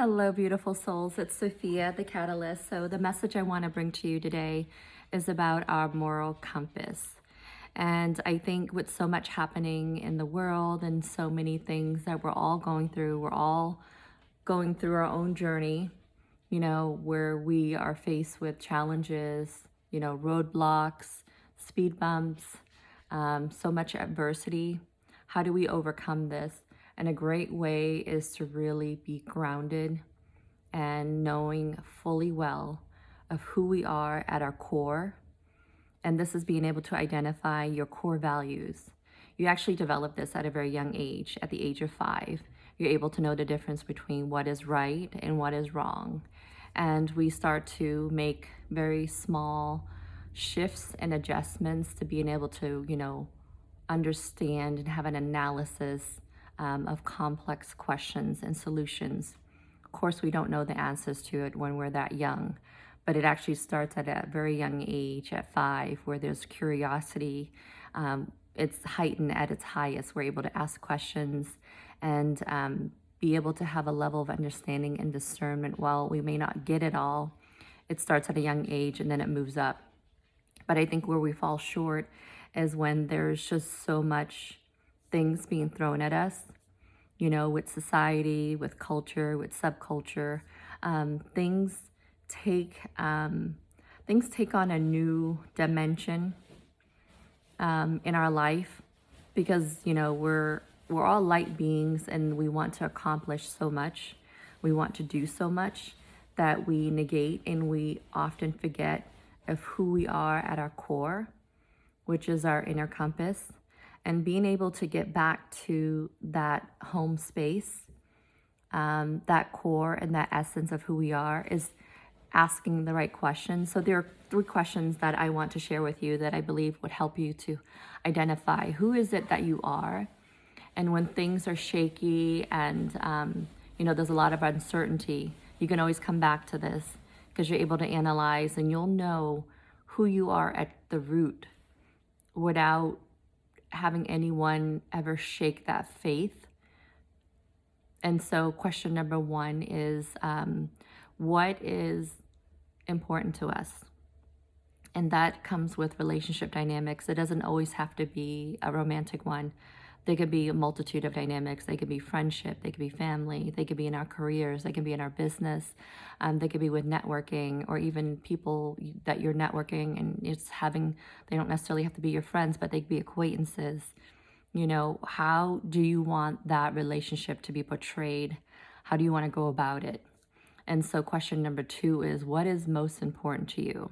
Hello, beautiful souls. It's Sophia, the Catalyst. So, the message I want to bring to you today is about our moral compass. And I think with so much happening in the world and so many things that we're all going through our own journey, where we are faced with challenges, roadblocks, speed bumps, so much adversity. How do we overcome this? And a great way is to really be grounded and knowing fully well of who we are at our core. And this is being able to identify your core values. You actually develop this at a very young age, at the age of 5. You're able to know the difference between what is right and what is wrong. And we start to make very small shifts and adjustments to being able to, understand and have an analysis of complex questions and solutions. Of course, we don't know the answers to it when we're that young, but it actually starts at a very young age, at 5, where there's curiosity. It's heightened at its highest. We're able to ask questions and be able to have a level of understanding and discernment. While we may not get it all, it starts at a young age and then it moves up. But I think where we fall short is when there's just so much things being thrown at us, with society, with culture, with subculture. Things take on a new dimension in our life because we're all light beings and we want to accomplish so much. We want to do so much that we negate and we often forget of who we are at our core, which is our inner compass. And being able to get back to that home space, that core and that essence of who we are, is asking the right questions. So there are 3 questions that I want to share with you that I believe would help you to identify who is it that you are. And when things are shaky and, there's a lot of uncertainty, you can always come back to this because you're able to analyze and you'll know who you are at the root without having anyone ever shake that faith. And so question number 1 is, what is important to us? And that comes with relationship dynamics. It doesn't always have to be a romantic one. They could be a multitude of dynamics. They could be friendship, they could be family, they could be in our careers, they could be in our business, they could be with networking, or even people that you're networking and they don't necessarily have to be your friends, but they could be acquaintances. How do you want that relationship to be portrayed? How do you want to go about it? And so question number 2 is, what is most important to you?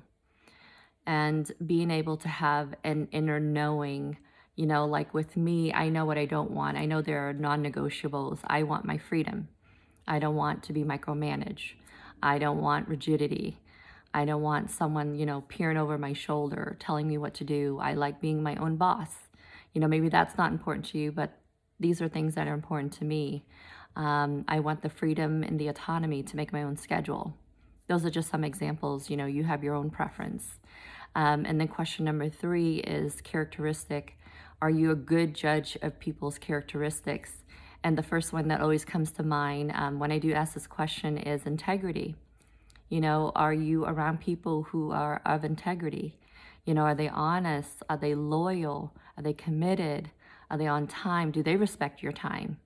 And being able to have an inner knowing. Like with me, I know what I don't want. I know there are non-negotiables. I want my freedom. I don't want to be micromanaged. I don't want rigidity. I don't want someone, peering over my shoulder, telling me what to do. I like being my own boss. Maybe that's not important to you, but these are things that are important to me. I want the freedom and the autonomy to make my own schedule. Those are just some examples. You have your own preference. And then question number 3 is characteristic. Are you a good judge of people's characteristics? And the first one that always comes to mind when I do ask this question is integrity. Are you around people who are of integrity? Are they honest? Are they loyal? Are they committed? Are they on time? Do they respect your time?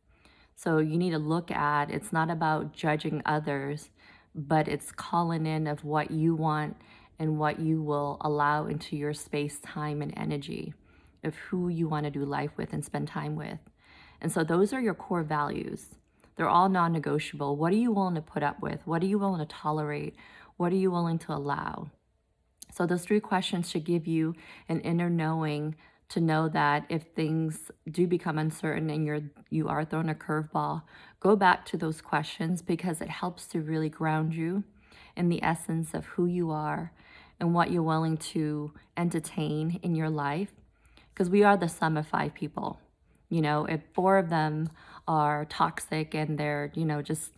So you need to look at, it's not about judging others, but it's calling in of what you want and what you will allow into your space, time, and energy of who you want to do life with and spend time with. And so those are your core values. They're all non-negotiable. What are you willing to put up with? What are you willing to tolerate? What are you willing to allow? So those 3 questions should give you an inner knowing to know that if things do become uncertain and you are thrown a curveball, go back to those questions because it helps to really ground you in the essence of who you are and what you're willing to entertain in your life. Because we are the sum of 5 people. If 4 of them are toxic and they're, just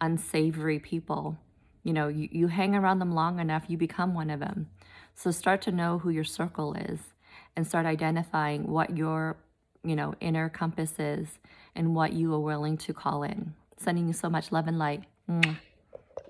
unsavory people, you hang around them long enough, you become one of them. So start to know who your circle is and start identifying what your, inner compass is and what you are willing to call in. Sending you so much love and light. Mwah.